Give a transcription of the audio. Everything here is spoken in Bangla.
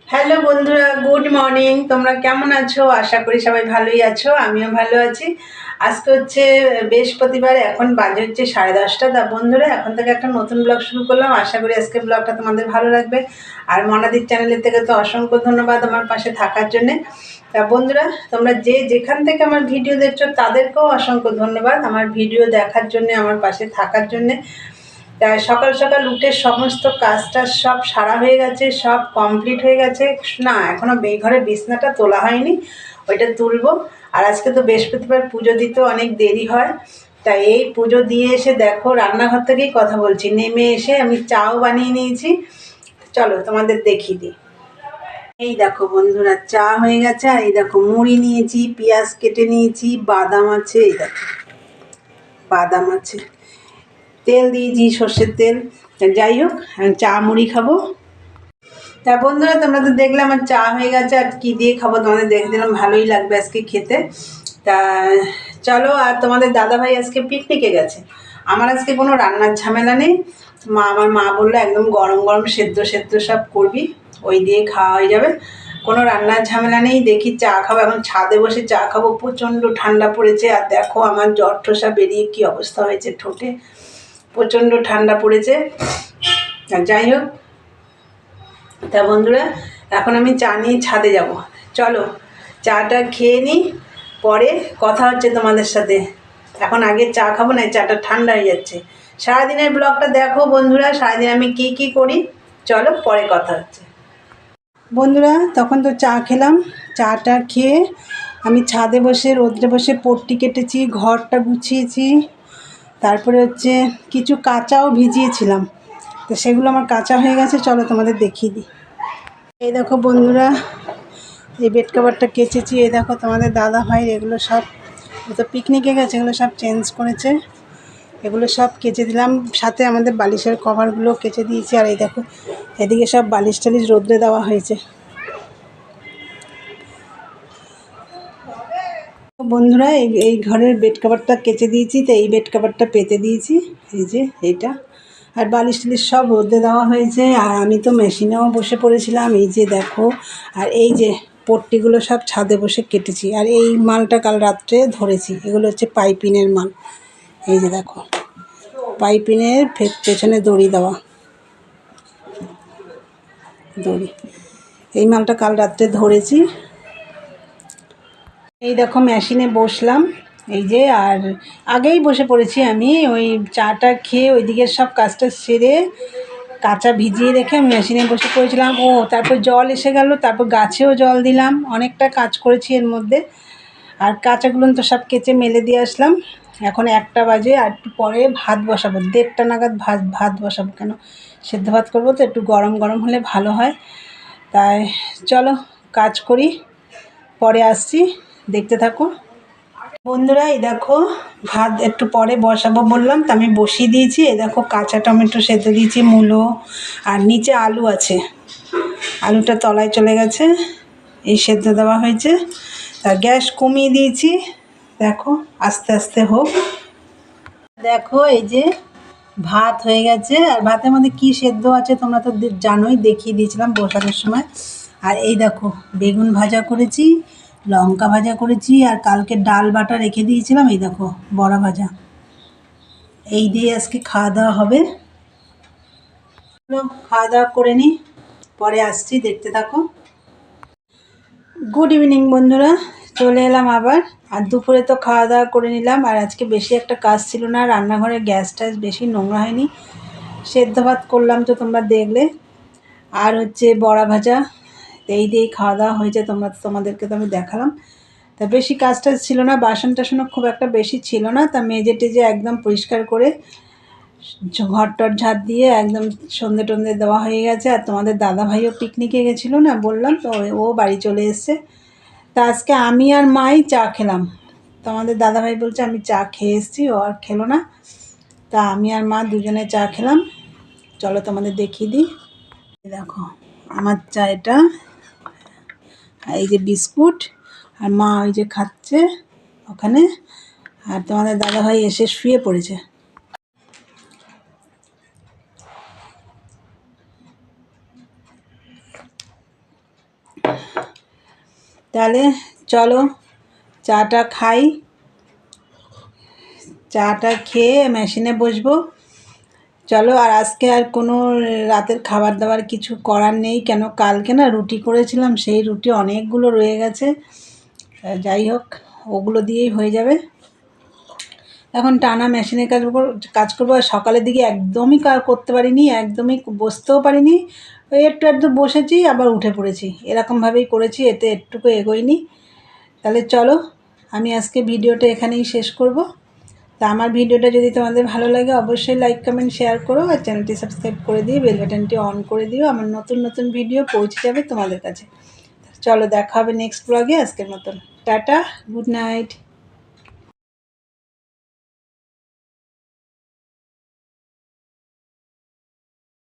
হ্যালো বন্ধুরা, গুড মর্নিং। তোমরা কেমন আছো? আশা করি সবাই ভালোই আছো, আমিও ভালো আছি। আজকে হচ্ছে বৃহস্পতিবার, এখন বাজে হচ্ছে 10:30। তা বন্ধুরা, এখন থেকে একটা নতুন ব্লগ শুরু করলাম। আশা করি আজকে ব্লগটা তোমাদের ভালো লাগবে। আর মনাদির চ্যানেলের থেকে তো অসংখ্য ধন্যবাদ আমার পাশে থাকার জন্যে। তা বন্ধুরা, তোমরা যে যেখান থেকে আমার ভিডিও দেখছো তাদেরকেও অসংখ্য ধন্যবাদ আমার ভিডিও দেখার জন্যে, আমার পাশে থাকার জন্যে। তাই সকাল সকাল উঠে সমস্ত কাজটা সব সারা হয়ে গেছে, সব কমপ্লিট হয়ে গেছে। না, এখনও ঘরে বিছনাটা তোলা হয়নি, ওইটা তুলবো। আর আজকে তো বৃহস্পতিবার, পুজো দিতে অনেক দেরি হয়। তাই এই পুজো দিয়ে এসে দেখো রান্নাঘর থেকেই কথা বলছি, নেমে এসে আমি চাও বানিয়ে নিয়েছি। চলো তোমাদের দেখিয়ে দিই। এই দেখো বন্ধুরা, চা হয়ে গেছে। আর এই দেখো মুড়ি নিয়েছি, পেঁয়াজ কেটে নিয়েছি, বাদাম আছে, এই দেখো বাদাম আছে, তেল দিয়েছি সর্ষের তেল। যাই হোক, চা মুড়ি খাবো। তা বন্ধুরা, তোমরা তো দেখলে আমার চা হয়ে গেছে। আর কী দিয়ে খাবো তোমাদের দেখে দিলাম, ভালোই লাগবে আজকে খেতে। তা চলো। আর তোমাদের দাদাভাই আজকে পিকনিকে গেছে। আমার আজকে কোনো রান্নার ঝামেলা নেই। আমার মা বললো একদম গরম গরম সেদ্ধ সেদ্ধ সব করবি, ওই দিয়ে খাওয়া হয়ে যাবে, কোনো রান্নার ঝামেলা নেই। দেখি চা খাবো, এখন ছাদে বসে চা খাবো। প্রচণ্ড ঠান্ডা পড়েছে। আর দেখো আমার জ্বর ঠোসা বেরিয়ে কী অবস্থা হয়েছে ঠোঁটে, প্রচণ্ড ঠান্ডা পড়েছে। যাই হোক, তা বন্ধুরা, এখন আমি চা নিয়ে ছাদে যাব। চলো চাটা খেয়ে নিই, পরে কথা হচ্ছে তোমাদের সাথে। এখন আগে চা খাবো, না চাটা ঠান্ডা হয়ে যাচ্ছে। সারাদিনের ব্লগটা দেখো বন্ধুরা, সারাদিন আমি কি কি করি। চলো পরে কথা হচ্ছে। বন্ধুরা, তখন তো চা খেলাম। চাটা খেয়ে আমি ছাদে বসে রোদ্রে বসে পট্টি কেটেছি, ঘরটা গুছিয়েছি। তারপরে হচ্ছে কিছু কাঁচাও ভিজিয়েছিলাম, তো সেগুলো আমার কাঁচা হয়ে গেছে। চলো তোমাদের দেখিয়ে দিই। এই দেখো বন্ধুরা, এই বেড কভারটা কেচেছি। এই দেখো তোমাদের দাদা ভাই, এগুলো সব তো পিকনিকে গেছে, এগুলো সব চেঞ্জ করেছে, এগুলো সব কেচে দিলাম। সাথে আমাদের বালিশের কভারগুলো কেচে দিয়েছি। আর এই দেখো এদিকে সব বালিশ টালিশ রোদ্রে দেওয়া হয়েছে। বন্ধুরা, এই ঘরের বেড কভারটা কেচে দিয়েছি, তো এই বেড কভারটা পেতে দিয়েছি, এই যে এইটা। আর বালিশ টালিশ সব রোদে দেওয়া হয়েছে। আর আমি তো মেশিনেও বসে পড়েছিলাম, এই যে দেখো। আর এই যে পট্টিগুলো সব ছাদে বসে কেটেছি। আর এই মালটা কাল রাত্রে ধরেছি, এগুলো হচ্ছে পাইপিনের মাল। এই যে দেখো, পাইপিনের পেছনে দড়ি দেওয়া, দড়ি, এই মালটা কাল রাত্রে ধরেছি। এই দেখো মেশিনে বসলাম, এই যে। আর আগেই বসে পড়েছি আমি, ওই চাটা খেয়ে ওইদিকে সব কাজটা সেরে কাঁচা ভিজিয়ে রেখে মেশিনে বসে পড়েছিলাম। তারপর জল এসে গেল, তারপর গাছেও জল দিলাম, অনেকটা কাজ করেছি এর মধ্যে। আর কাঁচাগুলো তো সব কেচে মেলে দিয়ে আসলাম। এখন 1টা বাজে, আর একটু পরে ভাত বসাবো, 1:30টা নাগাদ ভাত বসাবো। কেন, সেদ্ধ ভাত করবো তো, একটু গরম গরম হলে ভালো হয়। তাই চলো কাজ করি, পরে আসছি, দেখতে থাকো বন্ধুরা। এই দেখো ভাত একটু পরে বসাবো বললাম, তো আমি বসিয়ে দিয়েছি। এই দেখো কাঁচা টমেটো সেদ্ধ দিয়েছি, মূলো, আর নিচে আলু আছে, আলুটা তলায় চলে গেছে, এই সেদ্ধ দেওয়া হয়েছে। তা গ্যাস কমিয়ে দিয়েছি, দেখো আস্তে আস্তে হোক। দেখো এই যে ভাত হয়ে গেছে। আর ভাতের মধ্যে কি সেদ্ধ আছে তোমরা তো জানোই, দেখিয়ে দিয়েছিলাম বসানোর সময়। আর এই দেখো বেগুন ভাজা করেছি, লঙ্কা ভাজা করেছি, আর কালকে ডাল বাটা রেখে দিয়েছিলাম, এই দেখো বড়া ভাজা। এই দিয়ে আজকে খাওয়া দাওয়া হবে। খাওয়া দাওয়া করে নিই, পরে আসছি, দেখতে থাকো। গুড ইভিনিং বন্ধুরা, চলে এলাম আবার। আর দুপুরে তো খাওয়া দাওয়া করে নিলাম। আর আজকে বেশি একটা কাজ ছিল না, রান্নাঘরে গ্যাস ট্যাস বেশি নোংরা হয়নি। সেদ্ধ ভাত করলাম তো তোমরা দেখলে, আর হচ্ছে বড়া ভাজা, এই দিয়েই খাওয়া দাওয়া হয়েছে। তোমাদেরকে তো আমি দেখালাম। তা বেশি কাজ টাজ ছিল না, বাসন টাসনও খুব একটা বেশি ছিল না। তা মেজে টেজে একদম পরিষ্কার করে ঘর টর ঝাড় দিয়ে একদম সন্ধে টন্ধে দেওয়া হয়ে গেছে। আর তোমাদের দাদা ভাইও পিকনিকে গেছিলো না বললাম, তো ও বাড়ি চলে এসছে। তা আজকে আমি আর মাই চা খেলাম। তোমাদের দাদাভাই বলছে আমি চা খেয়ে এসেছি, ও আর খেলো না। তা আমি আর মা দুজনে চা খেলাম। চলো তোমাদের দেখিয়ে দিই। দেখো আমার চা এটা, এই যে বিস্কুট, আর মা ওই যে খাচ্ছে ওখানে। আর তোমাদের দাদাভাই এসে শুয়ে পড়েছে। তাহলে চলো চাটা খাই, চাটা খেয়ে মেশিনে বসবো। চলো, আর আজকে আর কোনো রাতের খাবার দাবার কিছু করার নেই, কেন কালকে না রুটি করেছিলাম, সেই রুটি অনেকগুলো রয়ে গেছে। যাই হোক, ওগুলো দিয়েই হয়ে যাবে। এখন টানা মেশিনে কাজ করবো। আর সকালের দিকে একদমই করতে পারিনি, একদমই বসতেও পারিনি। ওই একটু একটু বসেছি, আবার উঠে পড়েছি, এরকমভাবেই করেছি, এতে একটুকু এগোয়নি। তাহলে চলো, আমি আজকে ভিডিওটা এখানেই শেষ করব। তা আমার ভিডিওটা যদি তোমাদের ভালো লাগে অবশ্যই লাইক কমেন্ট শেয়ার করো, আর চ্যানেলটি সাবস্ক্রাইব করে দিয়ে বেল বাটনটি অন করে দিও, আমার নতুন নতুন ভিডিও পৌঁছে যাবে তোমাদের কাছে। চলো, দেখা হবে নেক্সট ব্লগে। আজকের মতন টাটা, গুড নাইট।